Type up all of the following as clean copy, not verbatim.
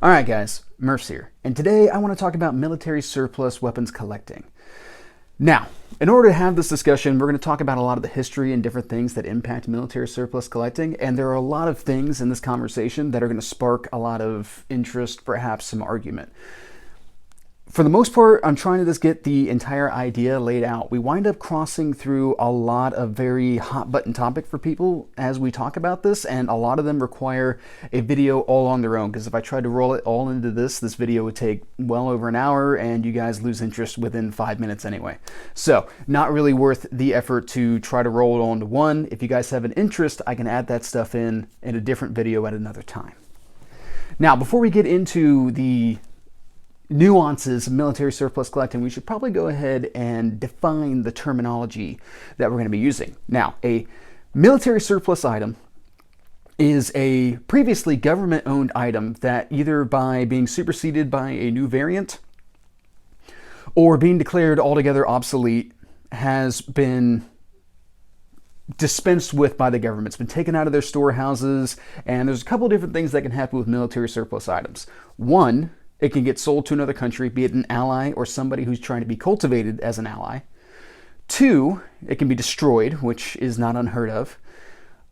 Alright guys, Murphs here, and today I want to talk about military surplus weapons collecting. Now, in order to have this discussion, we're going to talk about a lot of the history and different things that impact military surplus collecting, and there are a lot of things in this conversation that are going to spark a lot of interest, perhaps some argument. For the most part, I'm trying to just get the entire idea laid out. We wind up crossing through a lot of very hot button topic for people as we talk about this, and a lot of them require a video all on their own, because if I tried to roll it all into this video would take well over an hour and you guys lose interest within 5 minutes anyway. So not really worth the effort to try to roll it all into one. If you guys have an interest, I can add that stuff in a different video at another time. Now, before we get into the nuances of military surplus collecting, we should probably go ahead and define the terminology that we're going to be using. Now, a military surplus item is a previously government-owned item that either by being superseded by a new variant or being declared altogether obsolete has been dispensed with by the government. It's been taken out of their storehouses, and there's a couple of different things that can happen with military surplus items. One, it can get sold to another country, be it an ally or somebody who's trying to be cultivated as an ally. Two, it can be destroyed, which is not unheard of.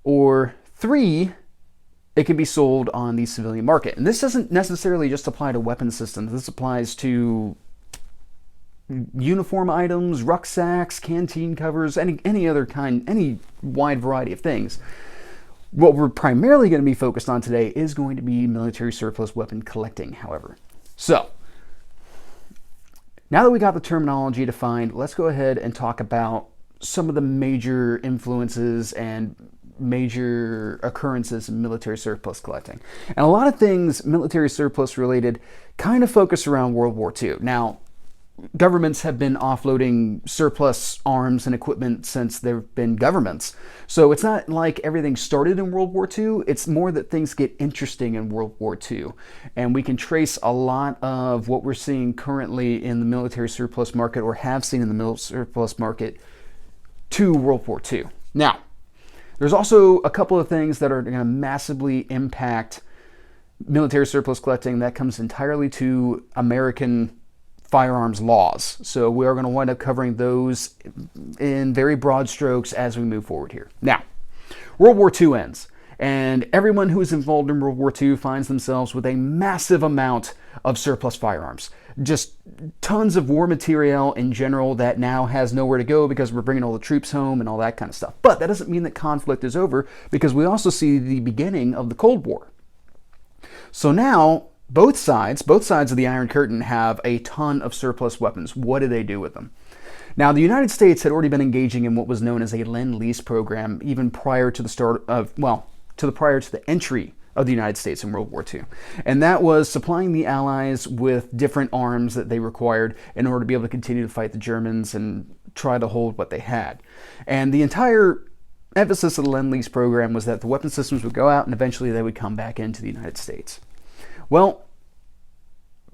Or three, it can be sold on the civilian market. And this doesn't necessarily just apply to weapon systems. This applies to uniform items, rucksacks, canteen covers, any other kind, any wide variety of things. What we're primarily going to be focused on today is going to be military surplus weapon collecting, however. So, now that we got the terminology defined, let's go ahead and talk about some of the major influences and major occurrences in military surplus collecting. And a lot of things military surplus related kind of focus around World War II. Now, governments have been offloading surplus arms and equipment since there have been governments. So it's not like everything started in World War II. It's more that things get interesting in World War II. And we can trace a lot of what we're seeing currently in the military surplus market, or have seen in the military surplus market, to World War II. Now, there's also a couple of things that are going to massively impact military surplus collecting that comes entirely to American firearms laws. So we are going to wind up covering those in very broad strokes as we move forward here. Now, World War II ends, and everyone who is involved in World War II finds themselves with a massive amount of surplus firearms. Just tons of war material in general that now has nowhere to go because we're bringing all the troops home and all that kind of stuff. But that doesn't mean that conflict is over, because we also see the beginning of the Cold War. So now, both sides of the Iron Curtain have a ton of surplus weapons. What do they do with them? Now, the United States had already been engaging in what was known as a Lend-Lease program even prior to the start of, prior to the entry of the United States in World War II. And that was supplying the Allies with different arms that they required in order to be able to continue to fight the Germans and try to hold what they had. And the entire emphasis of the Lend-Lease program was that the weapon systems would go out and eventually they would come back into the United States. Well,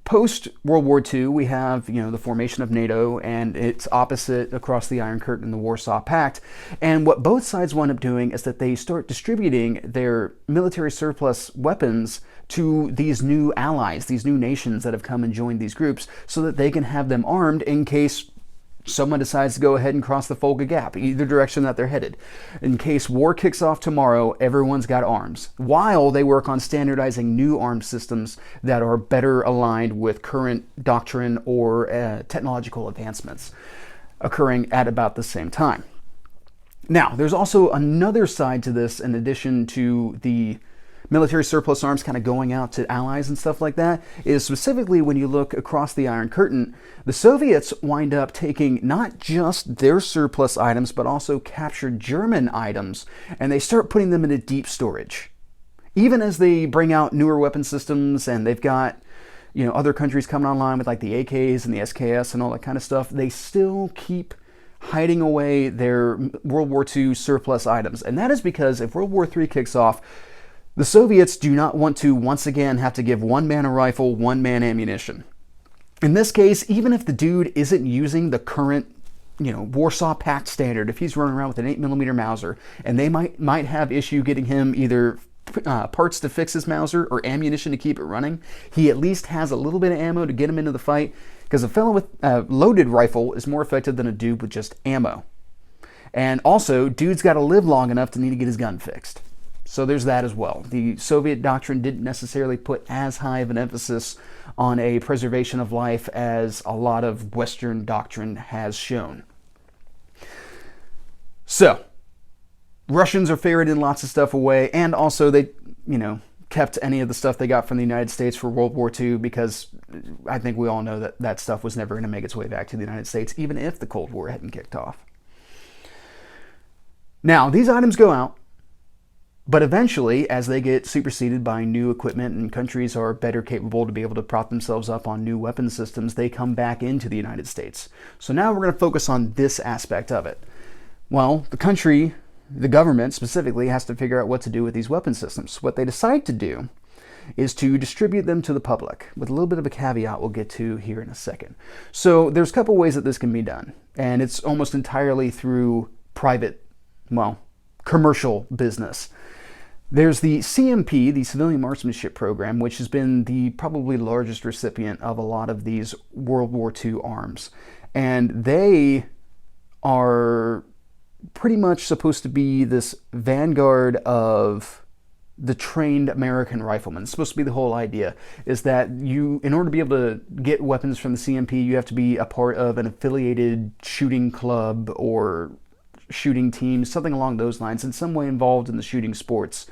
post-World War II, we have, the formation of NATO and its opposite across the Iron Curtain, the Warsaw Pact. And what both sides wind up doing is that they start distributing their military surplus weapons to these new allies, these new nations that have come and joined these groups, so that they can have them armed in case someone decides to go ahead and cross the Volga Gap, either direction that they're headed. In case war kicks off tomorrow, everyone's got arms, while they work on standardizing new arms systems that are better aligned with current doctrine or technological advancements occurring at about the same time. Now, there's also another side to this, in addition to the military surplus arms kind of going out to allies and stuff like that, is specifically when you look across the Iron Curtain, the Soviets wind up taking not just their surplus items, but also captured German items, and they start putting them into deep storage. Even as they bring out newer weapon systems, and they've got, other countries coming online with like the AKs and the SKS and all that kind of stuff, they still keep hiding away their World War II surplus items. And that is because if World War III kicks off, the Soviets do not want to once again have to give one man a rifle, one man ammunition. In this case, even if the dude isn't using the current, Warsaw Pact standard, if he's running around with an 8mm Mauser, and they might have issue getting him either parts to fix his Mauser or ammunition to keep it running, he at least has a little bit of ammo to get him into the fight, because a fellow with a loaded rifle is more effective than a dude with just ammo. And also, dude's got to live long enough to need to get his gun fixed. So there's that as well. The Soviet doctrine didn't necessarily put as high of an emphasis on a preservation of life as a lot of Western doctrine has shown. So, Russians are ferreting lots of stuff away, and also they, kept any of the stuff they got from the United States for World War II, because I think we all know that that stuff was never going to make its way back to the United States, even if the Cold War hadn't kicked off. Now, these items go out, but eventually, as they get superseded by new equipment and countries are better capable to be able to prop themselves up on new weapon systems, they come back into the United States. So now we're going to focus on this aspect of it. Well, the government specifically, has to figure out what to do with these weapon systems. What they decide to do is to distribute them to the public, with a little bit of a caveat we'll get to here in a second. So there's a couple ways that this can be done, and it's almost entirely through commercial business. There's the CMP, the Civilian Marksmanship Program, which has been the probably largest recipient of a lot of these World War II arms. And they are pretty much supposed to be this vanguard of the trained American rifleman. It's supposed to be the whole idea, is that in order to be able to get weapons from the CMP, you have to be a part of an affiliated shooting club or shooting teams, something along those lines, in some way involved in the shooting sports.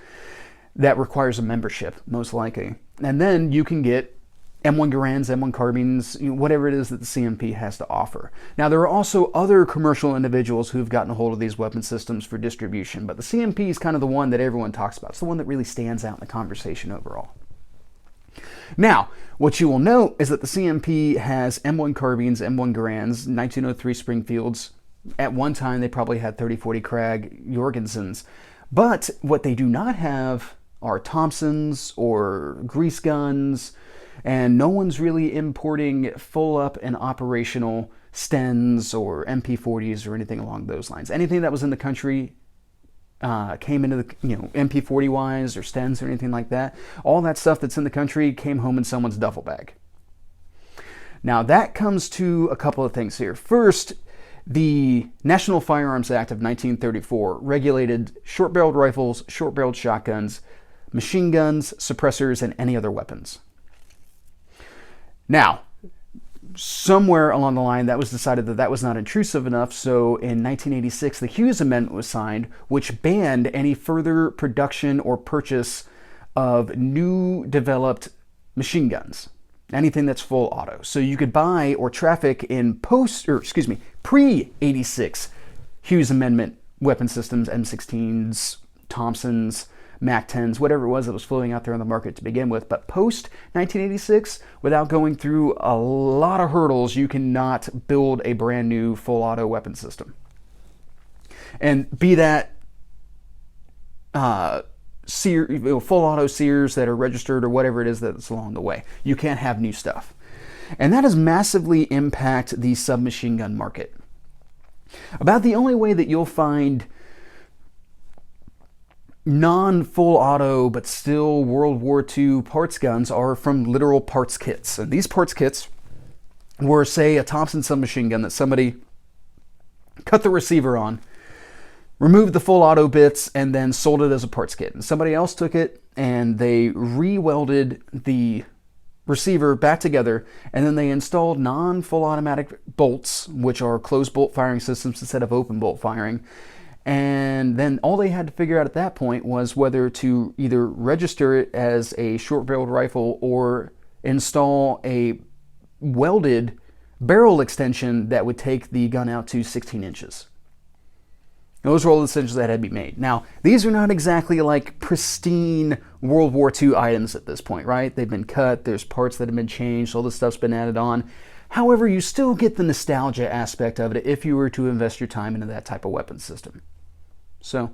That requires a membership, most likely. And then you can get M1 Garands, M1 carbines, whatever it is that the CMP has to offer. Now, there are also other commercial individuals who've gotten a hold of these weapon systems for distribution, but the CMP is kind of the one that everyone talks about. It's the one that really stands out in the conversation overall. Now, what you will note is that the CMP has M1 carbines, M1 Garands, 1903 Springfields. At one time, they probably had 30-40 Krag Jorgensens. But what they do not have are Thompsons or grease guns, and no one's really importing full-up and operational Stens or MP40s or anything along those lines. Anything that was in the country came into the, MP40Ys or Stens or anything like that. All that stuff that's in the country came home in someone's duffel bag. Now, that comes to a couple of things here. First, the National Firearms Act of 1934 regulated short-barreled rifles, short-barreled shotguns, machine guns, suppressors, and any other weapons. Now, somewhere along the line, that was decided that that was not intrusive enough, so in 1986, the Hughes Amendment was signed, which banned any further production or purchase of new developed machine guns. Anything that's full auto. So you could buy or traffic in pre-86 Hughes Amendment weapon systems, M16s, Thompsons, MAC-10s, whatever it was that was floating out there on the market to begin with. But post-1986, without going through a lot of hurdles, you cannot build a brand new full auto weapon system. And be that full auto Sears that are registered or whatever it is that's along the way. You can't have new stuff. And that has massively impacted the submachine gun market. About the only way that you'll find non-full auto but still World War II parts guns are from literal parts kits. And these parts kits were, say, a Thompson submachine gun that somebody cut the receiver on, removed the full auto bits, and then sold it as a parts kit. And somebody else took it and they re-welded the receiver back together, and then they installed non-full automatic bolts, which are closed bolt firing systems instead of open bolt firing. And then all they had to figure out at that point was whether to either register it as a short-barreled rifle or install a welded barrel extension that would take the gun out to 16 inches. Those were all the decisions that had to be made. Now, these are not exactly like pristine World War II items at this point, right? They've been cut, there's parts that have been changed, all this stuff's been added on. However, you still get the nostalgia aspect of it if you were to invest your time into that type of weapon system. So,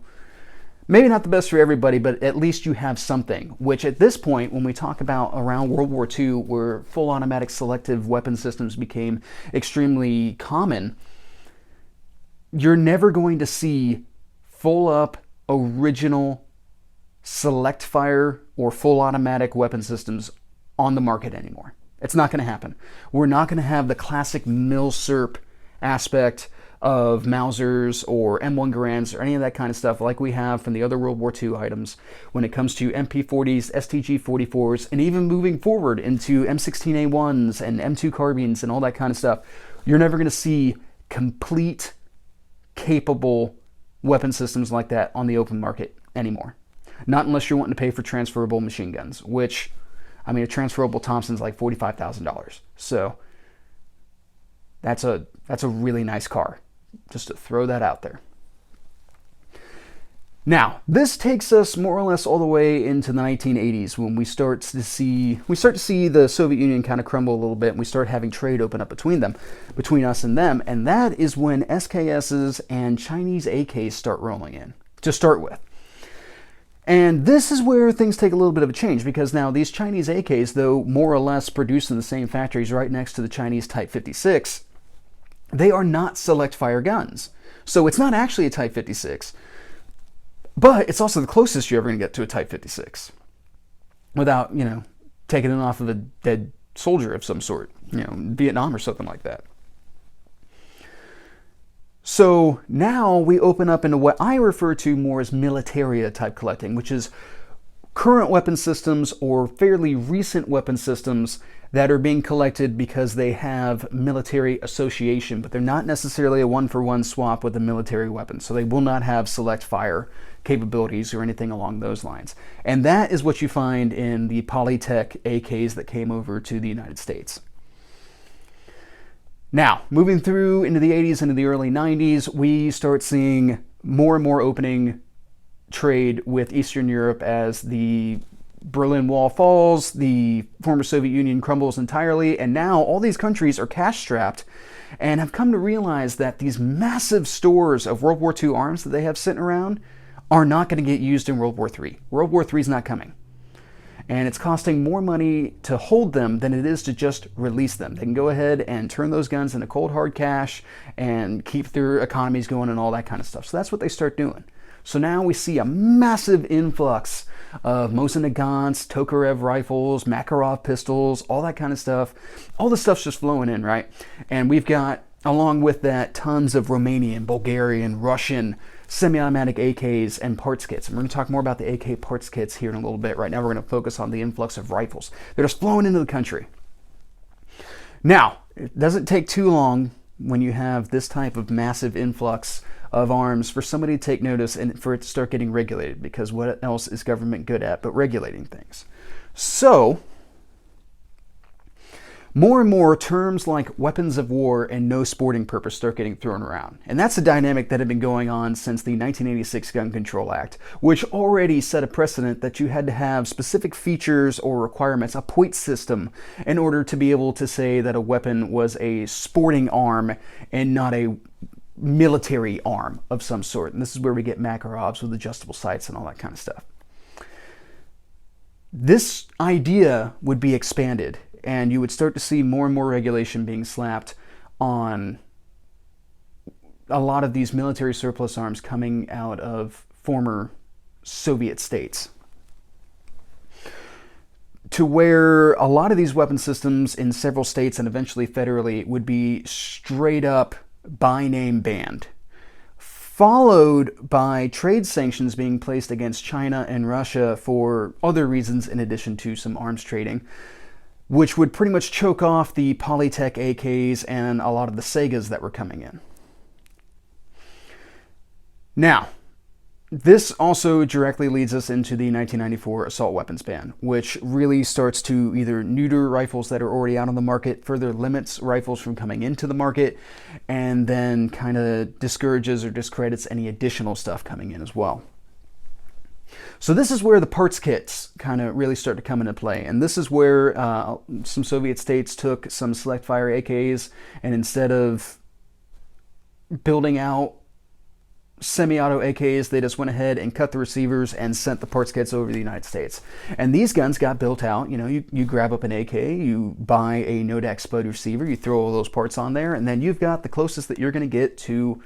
maybe not the best for everybody, but at least you have something, which at this point, when we talk about around World War II, where full automatic selective weapon systems became extremely common, you're never going to see full up original select fire or full automatic weapon systems on the market anymore. It's not going to happen. We're not going to have the classic Milsurp aspect of Mausers or M1 Garands or any of that kind of stuff like we have from the other World War II items when it comes to MP40s, STG-44s, and even moving forward into M16A1s and M2 carbines and all that kind of stuff. You're never going to see complete, capable weapon systems like that on the open market anymore. Not unless you're wanting to pay for transferable machine guns, which, I mean, a transferable Thompson's like $45,000. So that's a really nice car. Just to throw that out there. Now, this takes us more or less all the way into the 1980s when we start to see the Soviet Union kind of crumble a little bit, and we start having trade open up between us and them, and that is when SKSs and Chinese AKs start rolling in to start with. And this is where things take a little bit of a change, because now these Chinese AKs, though more or less produced in the same factories right next to the Chinese Type 56, they are not select fire guns. So it's not actually a Type 56, but it's also the closest you're ever going to get to a Type 56 without, taking it off of a dead soldier of some sort, Vietnam or something like that. So now we open up into what I refer to more as militaria type collecting, which is current weapon systems or fairly recent weapon systems that are being collected because they have military association, but they're not necessarily a one-for-one swap with a military weapon. So they will not have select fire capabilities or anything along those lines. And that is what you find in the Polytech AKs that came over to the United States. Now, moving through into the 80s and into the early 90s, we start seeing more and more opening trade with Eastern Europe as the Berlin Wall falls, the former Soviet Union crumbles entirely, and now all these countries are cash-strapped and have come to realize that these massive stores of World War II arms that they have sitting around are not going to get used in World War III. World War III is not coming. And it's costing more money to hold them than it is to just release them. They can go ahead and turn those guns into cold hard cash and keep their economies going and all that kind of stuff. So that's what they start doing. So now we see a massive influx of Mosin Nagants, Tokarev rifles, Makarov pistols, all that kind of stuff. All the stuff's just flowing in, right? And we've got, along with that, tons of Romanian, Bulgarian, Russian semi-automatic AKs and parts kits. And we're going to talk more about the AK parts kits here in a little bit. Right now we're going to focus on the influx of rifles. They're just flowing into the country. Now, it doesn't take too long when you have this type of massive influx of arms for somebody to take notice and for it to start getting regulated, because what else is government good at but regulating things? So, more and more terms like weapons of war and no sporting purpose start getting thrown around. And that's a dynamic that had been going on since the 1986 Gun Control Act, which already set a precedent that you had to have specific features or requirements, a point system, in order to be able to say that a weapon was a sporting arm and not a military arm of some sort. And this is where we get Makarovs with adjustable sights and all that kind of stuff. This idea would be expanded, and you would start to see more and more regulation being slapped on a lot of these military surplus arms coming out of former Soviet states, to where a lot of these weapon systems in several states and eventually federally would be straight up by name banned, followed by trade sanctions being placed against China and Russia for other reasons in addition to some arms trading, which would pretty much choke off the Polytech AKs and a lot of the Segas that were coming in. Now, this also directly leads us into the 1994 assault weapons ban, which really starts to either neuter rifles that are already out on the market, further limits rifles from coming into the market, and then kind of discourages or discredits any additional stuff coming in as well. So this is where the parts kits kind of really start to come into play. And this is where some Soviet states took some select fire AKs, and instead of building out semi-auto AKs, they just went ahead and cut the receivers and sent the parts kits over to the United States. And these guns got built out. You grab up an AK, you buy a Nodak Spud receiver, you throw all those parts on there, and then you've got the closest that you're going to get to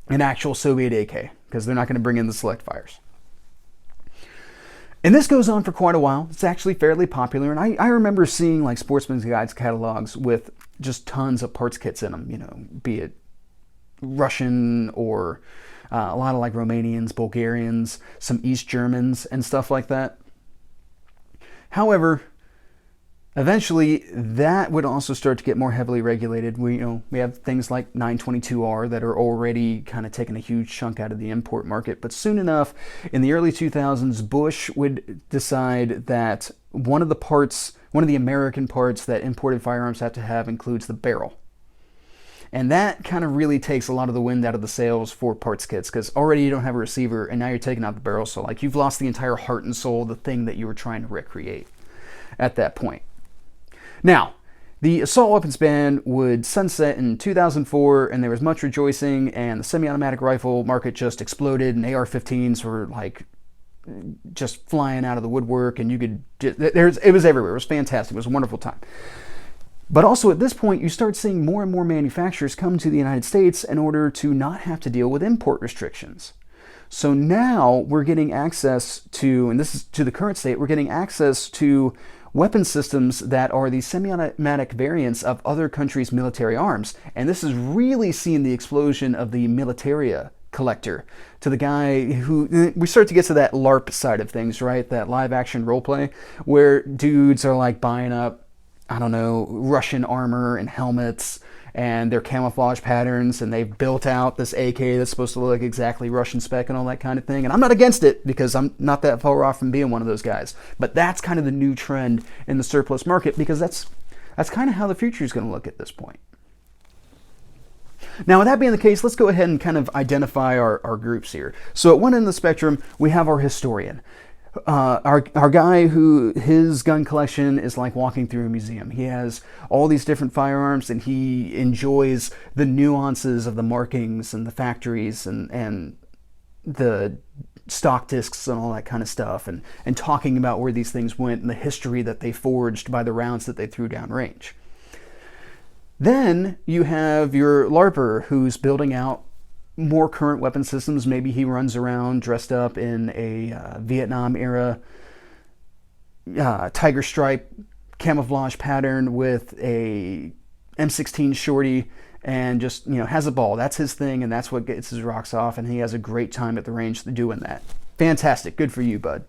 an actual Soviet AK, because they're not going to bring in the select fires. And this goes on for quite a while. It's actually fairly popular. And I remember seeing like Sportsman's Guides catalogs with just tons of parts kits in them, you know, be it Russian or a lot of like Romanians, Bulgarians, some East Germans and stuff like that. However, eventually that would also start to get more heavily regulated. We have things like 922R that are already kind of taking a huge chunk out of the import market. But soon enough, in the early 2000s, Bush would decide that one of the American parts that imported firearms have to have includes the barrel. And that kind of really takes a lot of the wind out of the sails for parts kits, because already you don't have a receiver and now you're taking out the barrel. So like you've lost the entire heart and soul of the thing that you were trying to recreate at that point. Now, the assault weapons ban would sunset in 2004, and there was much rejoicing, and the semi-automatic rifle market just exploded, and AR-15s were like just flying out of the woodwork, and it was everywhere. It was fantastic. It was a wonderful time. But also at this point, you start seeing more and more manufacturers come to the United States in order to not have to deal with import restrictions. So now we're getting access to, and this is to the current state, we're getting access to weapon systems that are the semi-automatic variants of other countries' military arms. And this is really seeing the explosion of the militaria collector, to the guy who, we start to get to that LARP side of things, right? That live action roleplay where dudes are like buying up, I don't know, Russian armor and helmets and their camouflage patterns, and they've built out this AK that's supposed to look exactly Russian spec and all that kind of thing. And I'm not against it, because I'm not that far off from being one of those guys. But that's kind of the new trend in the surplus market, because that's kind of how the future is going to look at this point. Now, with that being the case, let's go ahead and kind of identify our groups here. So at one end of the spectrum, we have our historian. Our guy who, his gun collection is like walking through a museum. He has all these different firearms, and he enjoys the nuances of the markings and the factories and the stock discs and all that kind of stuff, and talking about where these things went and the history that they forged by the rounds that they threw down range. Then you have your LARPer who's building out more current weapon systems. Maybe he runs around dressed up in a Vietnam era tiger stripe camouflage pattern with a M16 shorty, and just, has a ball. That's his thing, and that's what gets his rocks off, and he has a great time at the range doing that. Fantastic. Good for you, bud.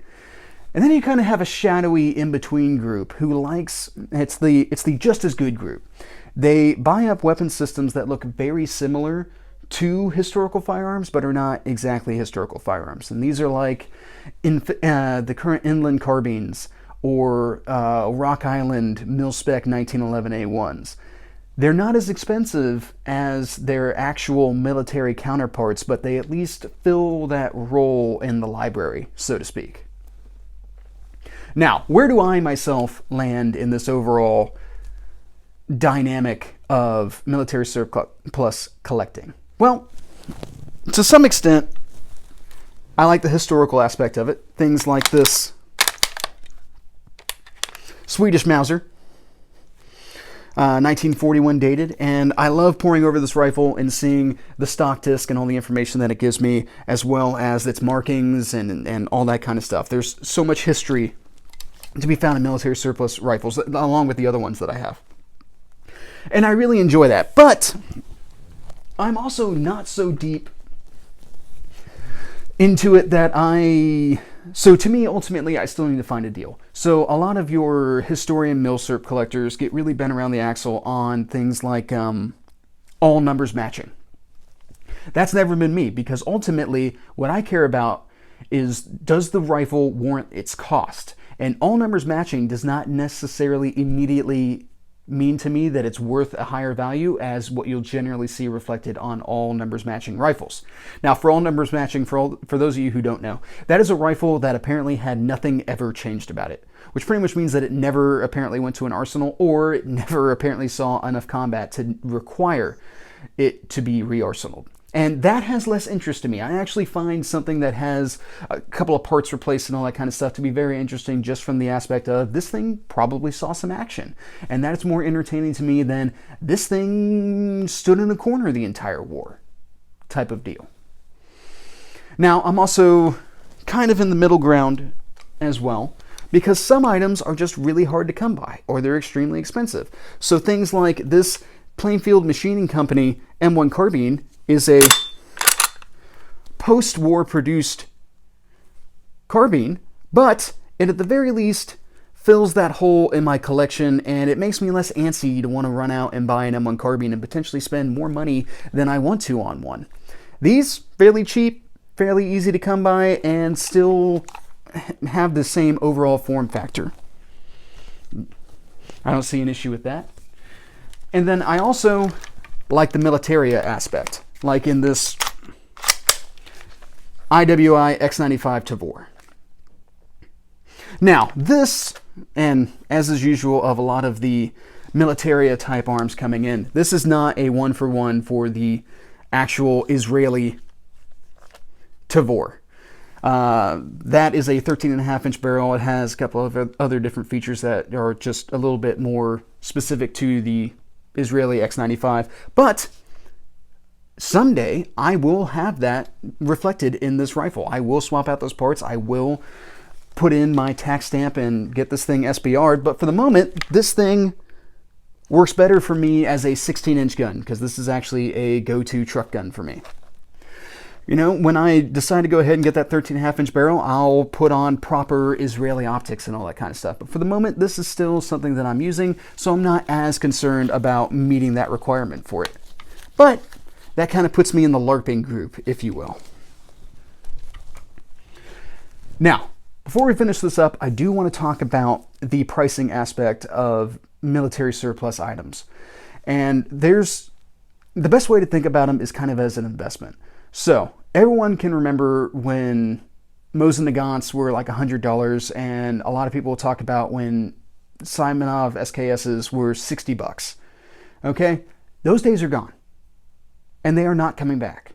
And then you kind of have a shadowy in-between group who likes, it's the just as good group. They buy up weapon systems that look very similar to historical firearms, but are not exactly historical firearms. And these are like the current inland carbines, or Rock Island mil-spec 1911 A1s. They're not as expensive as their actual military counterparts, but they at least fill that role in the library, so to speak. Now, where do I myself land in this overall dynamic of military surplus collecting? Well, to some extent, I like the historical aspect of it. Things like this Swedish Mauser, 1941 dated, and I love poring over this rifle and seeing the stock disc and all the information that it gives me, as well as its markings and all that kind of stuff. There's so much history to be found in military surplus rifles, along with the other ones that I have. And I really enjoy that. But I'm also not so deep into it that so to me, ultimately, I still need to find a deal. So a lot of your historian Milsurp collectors get really bent around the axle on things like all numbers matching. That's never been me, because ultimately what I care about is, does the rifle warrant its cost? And all numbers matching does not necessarily immediately mean to me that it's worth a higher value as what you'll generally see reflected on all numbers matching rifles. Now, for all numbers matching, for those of you who don't know, that is a rifle that apparently had nothing ever changed about it, which pretty much means that it never apparently went to an arsenal, or it never apparently saw enough combat to require it to be re-arsenaled. And that has less interest to me. I actually find something that has a couple of parts replaced and all that kind of stuff to be very interesting, just from the aspect of, this thing probably saw some action. And that's more entertaining to me than, this thing stood in a corner the entire war type of deal. Now, I'm also kind of in the middle ground as well, because some items are just really hard to come by or they're extremely expensive. So things like this Plainfield Machine Company M1 carbine is a post-war produced carbine, but it at the very least fills that hole in my collection, and it makes me less antsy to want to run out and buy an M1 carbine and potentially spend more money than I want to on one. These, fairly cheap, fairly easy to come by, and still have the same overall form factor. I don't see an issue with that. And then I also like the militaria aspect, like in this IWI X95 Tavor. Now, this, and as is usual of a lot of the militaria type arms coming in, this is not a one-for-one for the actual Israeli Tavor. That is a 13.5-inch barrel. It has a couple of other different features that are just a little bit more specific to the Israeli X95, but someday I will have that reflected in this rifle. I will swap out those parts. I will put in my tax stamp and get this thing SBR'd, but for the moment, this thing works better for me as a 16-inch gun, because this is actually a go-to truck gun for me. You know, when I decide to go ahead and get that 13.5-inch barrel, I'll put on proper Israeli optics and all that kind of stuff. But for the moment, this is still something that I'm using, so I'm not as concerned about meeting that requirement for it. But that kind of puts me in the LARPing group, if you will. Now, before we finish this up, I do want to talk about the pricing aspect of military surplus items. And the best way to think about them is kind of as an investment. So, everyone can remember when Mosin Nagants were like $100, and a lot of people talk about when Simonov SKSs were $60. Okay? Those days are gone. And they are not coming back.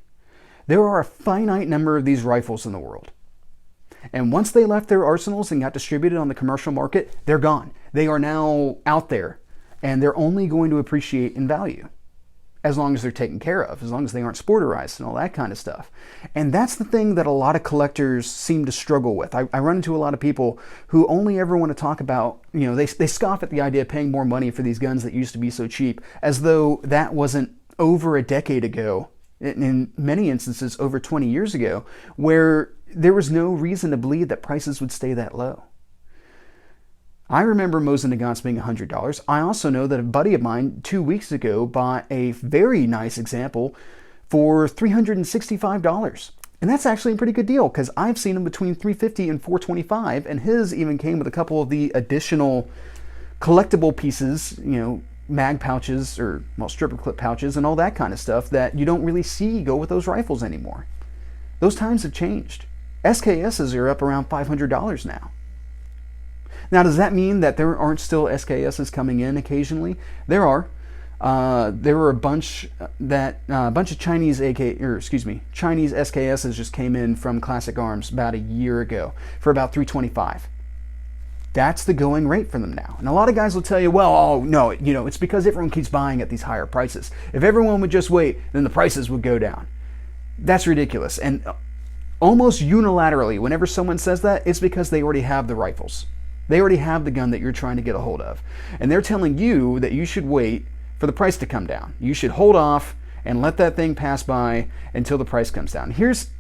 There are a finite number of these rifles in the world. And once they left their arsenals and got distributed on the commercial market, they're gone. They are now out there, and they're only going to appreciate in value, as long as they're taken care of, as long as they aren't sporterized and all that kind of stuff. And that's the thing that a lot of collectors seem to struggle with. I run into a lot of people who only ever want to talk about, you know, they scoff at the idea of paying more money for these guns that used to be so cheap, as though that wasn't over a decade ago, in many instances over 20 years ago, where there was no reason to believe that prices would stay that low. I remember Mosin Nagants being $100. I also know that a buddy of mine 2 weeks ago bought a very nice example for $365. And that's actually a pretty good deal, because I've seen them between $350 and $425, and his even came with a couple of the additional collectible pieces, you know, mag pouches or, well, stripper clip pouches and all that kind of stuff that you don't really see go with those rifles anymore. Those times have changed. SKSs are up around $500 now. Now, does that mean that there aren't still SKSs coming in occasionally? There are. There were a bunch of Chinese Chinese SKSs just came in from Classic Arms about a year ago for about $325. That's the going rate for them now. And a lot of guys will tell you, well, oh no, you know, it's because everyone keeps buying at these higher prices. If everyone would just wait, then the prices would go down. That's ridiculous. And almost unilaterally, whenever someone says that, it's because they already have the rifles. They already have the gun that you're trying to get a hold of. And they're telling you that you should wait for the price to come down. You should hold off and let that thing pass by until the price comes down. Here's,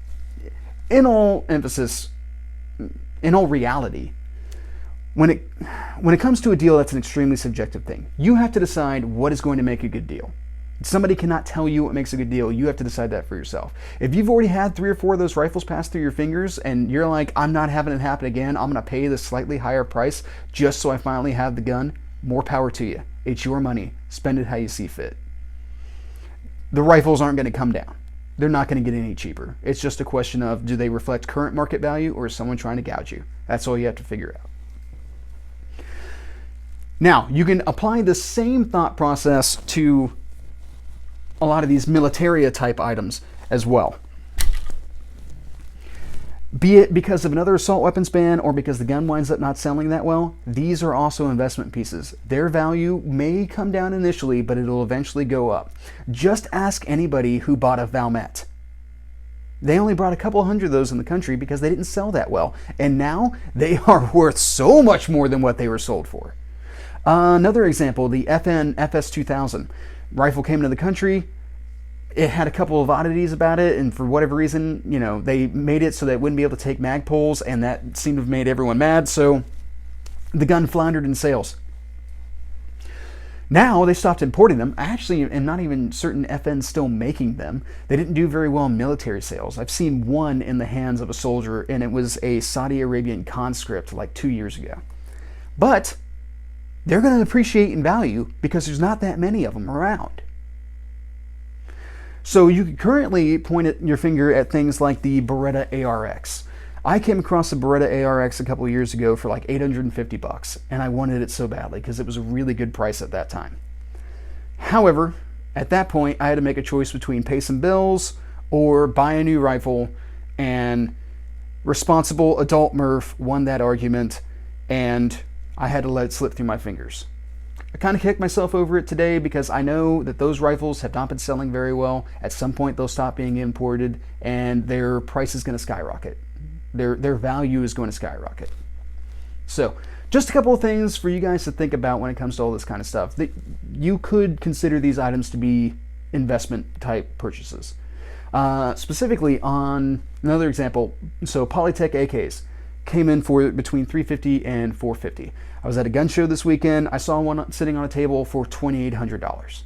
in all emphasis, in all reality, when it comes to a deal, that's an extremely subjective thing. You have to decide what is going to make a good deal. Somebody cannot tell you what makes a good deal. You have to decide that for yourself. If you've already had 3 or 4 of those rifles pass through your fingers and you're like, I'm not having it happen again, I'm going to pay the slightly higher price just so I finally have the gun, more power to you. It's your money. Spend it how you see fit. The rifles aren't going to come down. They're not going to get any cheaper. It's just a question of, do they reflect current market value, or is someone trying to gouge you? That's all you have to figure out. Now, you can apply the same thought process to a lot of these militaria type items as well. Be it because of another assault weapons ban or because the gun winds up not selling that well, these are also investment pieces. Their value may come down initially, but it'll eventually go up. Just ask anybody who bought a Valmet. They only brought a couple hundred of those in the country because they didn't sell that well. And now they are worth so much more than what they were sold for. Another example, the FN FS2000 rifle came into the country. It had a couple of oddities about it, and for whatever reason, you know, they made it so that it wouldn't be able to take mag pulls, and that seemed to have made everyone mad, so the gun floundered in sales. Now they stopped importing them. I actually am not even certain FN's still making them. They didn't do very well in military sales. I've seen one in the hands of a soldier, and it was a Saudi Arabian conscript like 2 years ago. But they're going to appreciate in value because there's not that many of them around. So you can currently point your finger at things like the Beretta ARX. I came across the Beretta ARX a couple of years ago for like $850, and I wanted it so badly because it was a really good price at that time. However, at that point, I had to make a choice between pay some bills or buy a new rifle, and responsible adult Murph won that argument, and I had to let it slip through my fingers. I kind of kicked myself over it today because I know that those rifles have not been selling very well. At some point, they'll stop being imported, and their price is going to skyrocket. Their value is going to skyrocket. So, just a couple of things for you guys to think about when it comes to all this kind of stuff. You could consider these items to be investment type purchases. Specifically on another example, so Polytech AKs came in for between $350 and $450. I was at a gun show this weekend. I saw one sitting on a table for $2,800.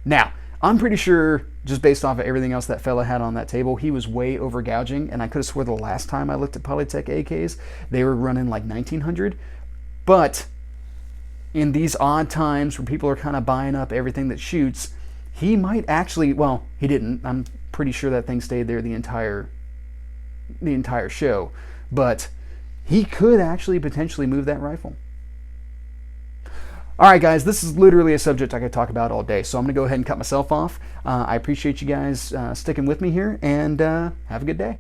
Now, I'm pretty sure, just based off of everything else that fella had on that table, he was way over gouging, and I could have swore the last time I looked at Polytech AKs, they were running like $1,900. But in these odd times where people are kind of buying up everything that shoots, he might actually, well, he didn't. I'm pretty sure that thing stayed there the entire show. But he could actually potentially move that rifle. All right, guys, this is literally a subject I could talk about all day, so I'm going to go ahead and cut myself off. I appreciate you guys sticking with me here, and have a good day.